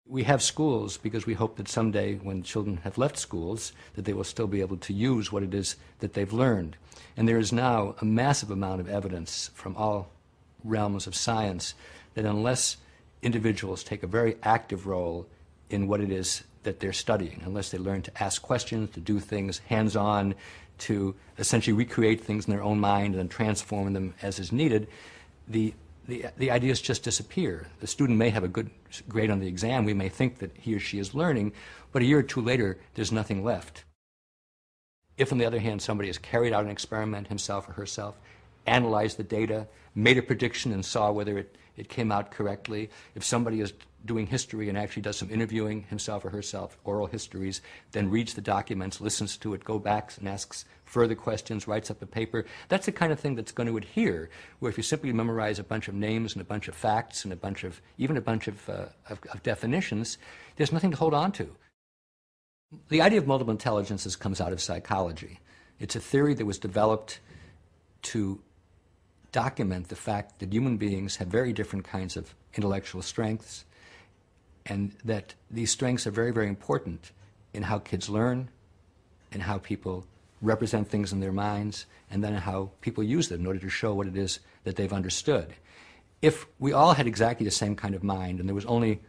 We have schools because we hope that someday when children have left schools that they will still be able to use what it is that they've learned. And there is now a massive amount of evidence from all realms of science that unless individuals take a very active role in what it is that they're studying, unless they learn to ask questions, to do things hands-on, to essentially recreate things in their own mind and then transform them as is needed, the ideas just disappear. The student may have a good grade on the exam. We may think that he or she is learning, but a year or two later, there's nothing left. If, on the other hand, somebody has carried out an experiment himself or herself, analyzed the data, made a prediction and saw whether it came out correctly, if somebody is doing history and actually does some interviewing himself or herself, oral histories, then reads the documents, listens to it, go back and asks further questions, writes up a paper, that's the kind of thing that's going to adhere, where if you simply memorize a bunch of names and a bunch of facts and even a bunch of definitions, there's nothing to hold on to. The idea of multiple intelligences comes out of psychology. It's a theory that was developed to document the fact that human beings have very different kinds of intellectual strengths, and that these strengths are very, very important in how kids learn, and how people represent things in their minds, and then how people use them in order to show what it is that they've understood. If we all had exactly the same kind of mind and there was only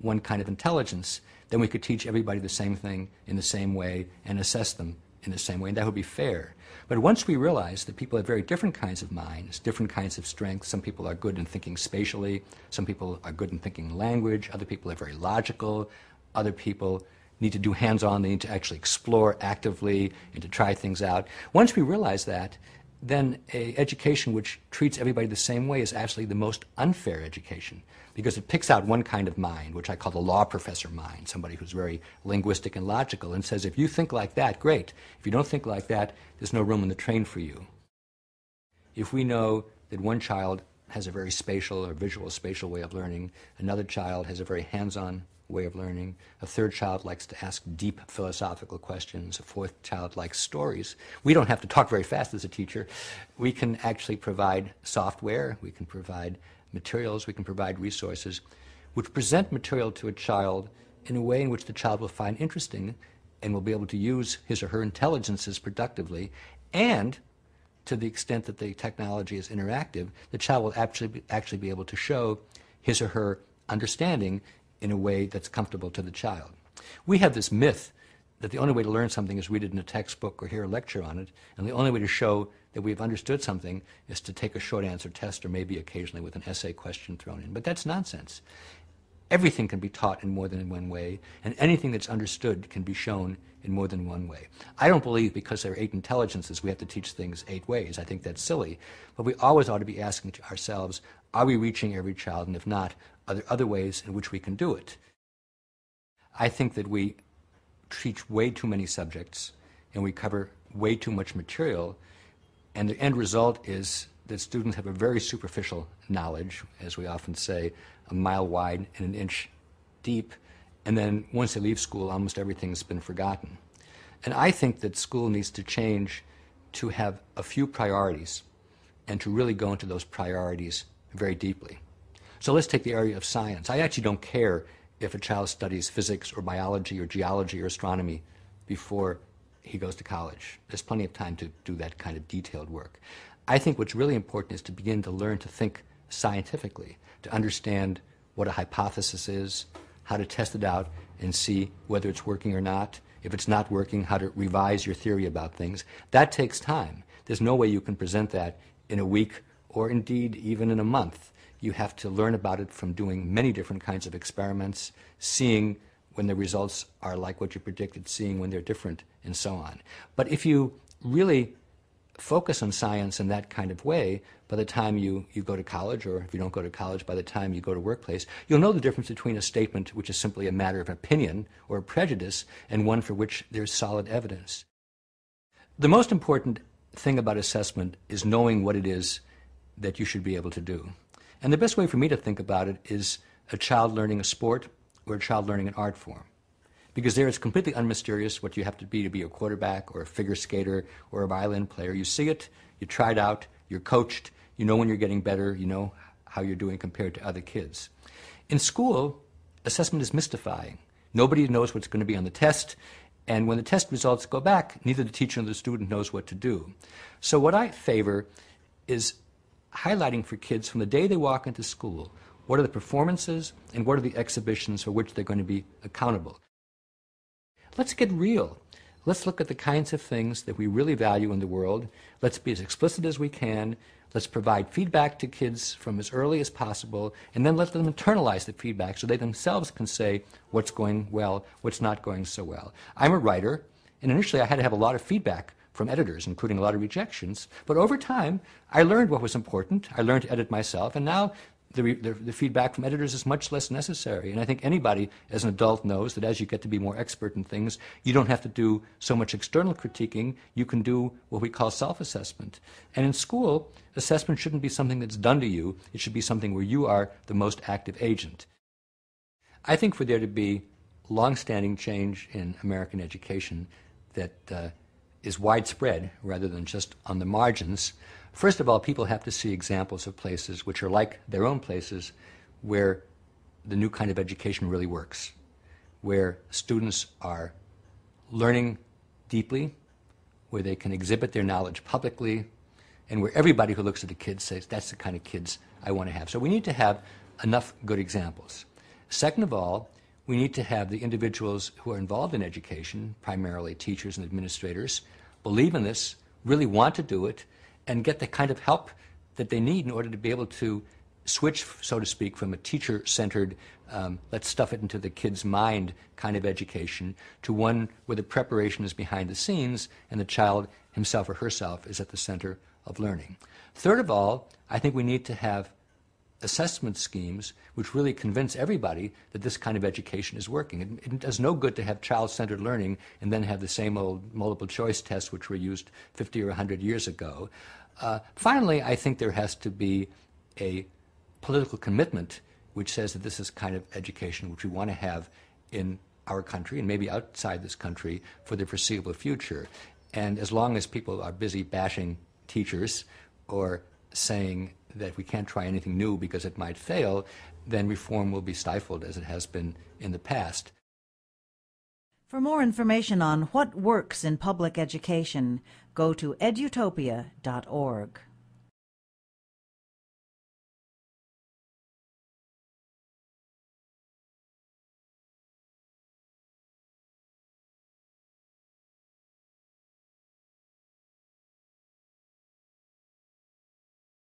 one kind of intelligence, then we could teach everybody the same thing in the same way and assess them in the same way, and that would be fair. But once we realize that people have very different kinds of minds, different kinds of strengths, some people are good in thinking spatially, some people are good in thinking language, other people are very logical, other people need to do hands-on, they need to actually explore actively and to try things out. Once we realize that, then an education which treats everybody the same way is actually the most unfair education, because it picks out one kind of mind, which I call the law professor mind, somebody who's very linguistic and logical, and says, if you think like that, great. If you don't think like that, there's no room in the train for you. If we know that one child has a very spatial or visual spatial way of learning, another child has a very hands-on way of learning, a third child likes to ask deep philosophical questions, a fourth child likes stories. We don't have to talk very fast as a teacher. We can actually provide software, we can provide materials, we can provide resources which present material to a child in a way in which the child will find interesting and will be able to use his or her intelligences productively, and to the extent that the technology is interactive, the child will actually be able to show his or her understanding in a way that's comfortable to the child. We have this myth that the only way to learn something is read it in a textbook or hear a lecture on it, and the only way to show that we've understood something is to take a short answer test, or maybe occasionally with an essay question thrown in. But that's nonsense. Everything can be taught in more than one way, and anything that's understood can be shown in more than one way. I don't believe because there are 8 intelligences we have to teach things 8 ways. I think that's silly. But we always ought to be asking ourselves, are we reaching every child? And if not, are there other ways in which we can do it? I think that we teach way too many subjects and we cover way too much material, and the end result is that students have a very superficial knowledge, as we often say, a mile wide and an inch deep, and then once they leave school, almost everything's been forgotten. And I think that school needs to change to have a few priorities and to really go into those priorities very deeply. So let's take the area of science. I actually don't care if a child studies physics or biology or geology or astronomy before he goes to college. There's plenty of time to do that kind of detailed work. I think what's really important is to begin to learn to think scientifically, to understand what a hypothesis is, how to test it out and see whether it's working or not. If it's not working, how to revise your theory about things. That takes time. There's no way you can present that in a week or indeed even in a month. You have to learn about it from doing many different kinds of experiments, seeing when the results are like what you predicted, seeing when they're different, and so on. But if you really focus on science in that kind of way, by the time you go to college, or if you don't go to college, by the time you go to workplace, you'll know the difference between a statement which is simply a matter of opinion or a prejudice and one for which there's solid evidence. The most important thing about assessment is knowing what it is that you should be able to do. And the best way for me to think about it is a child learning a sport or a child learning an art form. Because there it's completely unmysterious what you have to be a quarterback or a figure skater or a violin player. You see it, you try it out, you're coached, you know when you're getting better, you know how you're doing compared to other kids. In school, assessment is mystifying. Nobody knows what's going to be on the test, and when the test results go back, neither the teacher nor the student knows what to do. So what I favor is highlighting for kids from the day they walk into school, what are the performances and what are the exhibitions for which they're going to be accountable. Let's get real. Let's look at the kinds of things that we really value in the world. Let's be as explicit as we can. Let's provide feedback to kids from as early as possible, and then let them internalize the feedback so they themselves can say what's going well, what's not going so well. I'm a writer, and initially I had to have a lot of feedback from editors, including a lot of rejections, but over time I learned what was important. I learned to edit myself, and now the feedback from editors is much less necessary. And I think anybody as an adult knows that as you get to be more expert in things, you don't have to do so much external critiquing. You can do what we call self-assessment. And in school, assessment shouldn't be something that's done to you. It should be something where you are the most active agent. I think for there to be long-standing change in American education that is widespread rather than just on the margins, first of all, people have to see examples of places which are like their own places where the new kind of education really works, where students are learning deeply, where they can exhibit their knowledge publicly, and where everybody who looks at the kids says, that's the kind of kids I want to have. So we need to have enough good examples. Second of all, we need to have the individuals who are involved in education, primarily teachers and administrators, believe in this, really want to do it, and get the kind of help that they need in order to be able to switch, so to speak, from a teacher-centered, let's stuff it into the kid's mind kind of education to one where the preparation is behind the scenes and the child himself or herself is at the center of learning. Third of all, I think we need to have assessment schemes which really convince everybody that this kind of education is working. It does no good to have child-centered learning and then have the same old multiple choice tests which were used 50 or 100 years ago. Finally, I think there has to be a political commitment which says that this is kind of education which we want to have in our country and maybe outside this country for the foreseeable future. And as long as people are busy bashing teachers or saying that we can't try anything new because it might fail, then reform will be stifled as it has been in the past. For more information on what works in public education, go to edutopia.org.